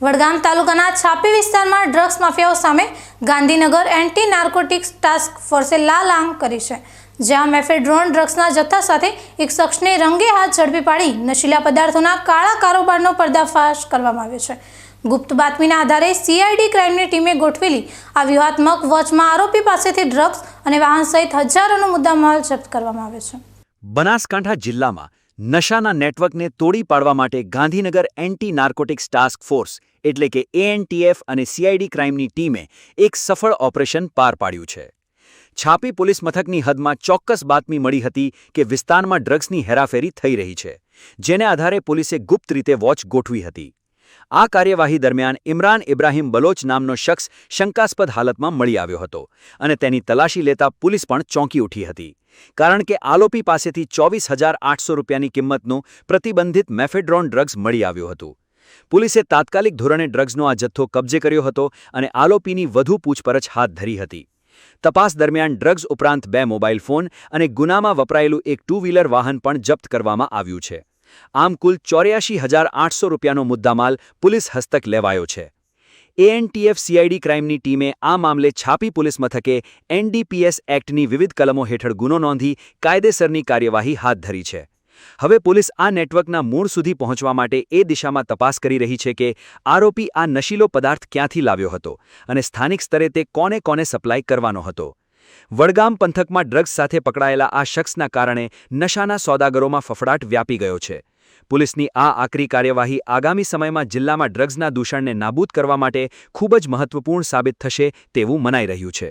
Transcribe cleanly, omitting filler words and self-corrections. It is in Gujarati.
વડગામ તાલુકાના છાપી વિસ્તારમાં ડ્રગ્સ માફિયાઓ સામે ગાંધીનગર એન્ટી નાર્કોટિક્સ ટાસ્ક ફોર્સે લાલ આંખ કરી છે, જ્યાં મેફેડ્રોન ડ્રગ્સના જથ્થા સાથે એક શખ્સને રંગે હાથ ઝડપી પાડી નશીલા પદાર્થોના કાળા કારોબારનો પર્દાફાશ કરવામાં આવ્યો છે। ગુપ્ત બાતમીના આધારે સીઆઈડી ક્રાઇમની ટીમે ગોઠવેલી આ વ્યૂહાત્મક વોચમાં આરોપી પાસેથી ડ્રગ્સ અને વાહન સહિત હજારોનો મુદ્દામાલ જપ્ત કરવામાં આવ્યો છે। બનાસકાંઠા જિલ્લામાં નશાના નેટવર્કને તોડી પાડવા માટે Gandhinagar anti narcotics task force એટલે કે એએનટીએફ અને સીઆઈડી ક્રાઇમની ટીમે એક સફળ ઓપરેશન પાર પાડ્યું છે। છાપી પોલીસ મથકની હદમાં ચોક્કસ બાતમી મળી હતી કે વિસ્તારમાં ડ્રગ્સની હેરાફેરી થઈ રહી છે, જેને આધારે પોલીસે ગુપ્ત રીતે વોચ ગોઠવી હતી। આ કાર્યવાહી દરમિયાન ઇમરાન ઇબ્રાહિમ બલોચ નામનો શખ્સ શંકાસ્પદ હાલતમાં મળી આવ્યો હતો અને તેની તલાશી લેતા પોલીસ પણ ચોંકી ઉઠી હતી, કારણ કે આરોપી પાસેથી 24,800 રૂપિયાની કિંમતનું પ્રતિબંધિત મેફેડ્રોન ડ્રગ્સ મળી આવ્યું હતું। પોલીસે તાત્કાલિક ધોરણે ડ્રગ્સનો આ જથ્થો કબજે કર્યો હતો અને આરોપીની વધુ પૂછપરછ હાથ ધરી હતી। તપાસ દરમિયાન ડ્રગ્સ ઉપરાંત 2 મોબાઈલ ફોન અને ગુનામાં વપરાયેલું એક 2-વ્હીલર વાહન પણ જપ્ત કરવામાં આવ્યું છે। આમ કુલ 84,800 રૂપિયાનો મુદ્દામાલ પોલીસ હસ્તક લેવાયો છે। એએનટીએફ સીઆઈડી ક્રાઇમની ટીમે આ મામલે છાપી પોલીસ મથકે એનડીપીએસ એક્ટની વિવિધ કલમો હેઠળ ગુનો નોંધી કાયદેસરની કાર્યવાહી હાથ ધરી છે। હવે પોલીસ આ નેટવર્કના મૂળ સુધી પહોંચવા માટે એ દિશામાં તપાસ કરી રહી છે કે આરોપી આ નશીલો પદાર્થ ક્યાંથી લાવ્યો હતો અને સ્થાનિક સ્તરે તે કોને કોને સપ્લાય કરવાનો હતો। વડગામ પંથકમાં ડ્રગ્સ સાથે પકડાયેલા આ શખ્સના કારણે નશાના સોદાગરોમાં ફફડાટ વ્યાપી ગયો છે। પોલીસની આ આકરી કાર્યવાહી આગામી સમયમાં જિલ્લામાં ડ્રગ્સના દૂષણને નાબૂદ કરવા માટે ખૂબ જ મહત્વપૂર્ણ સાબિત થશે તેવું મનાઈ રહ્યું છે।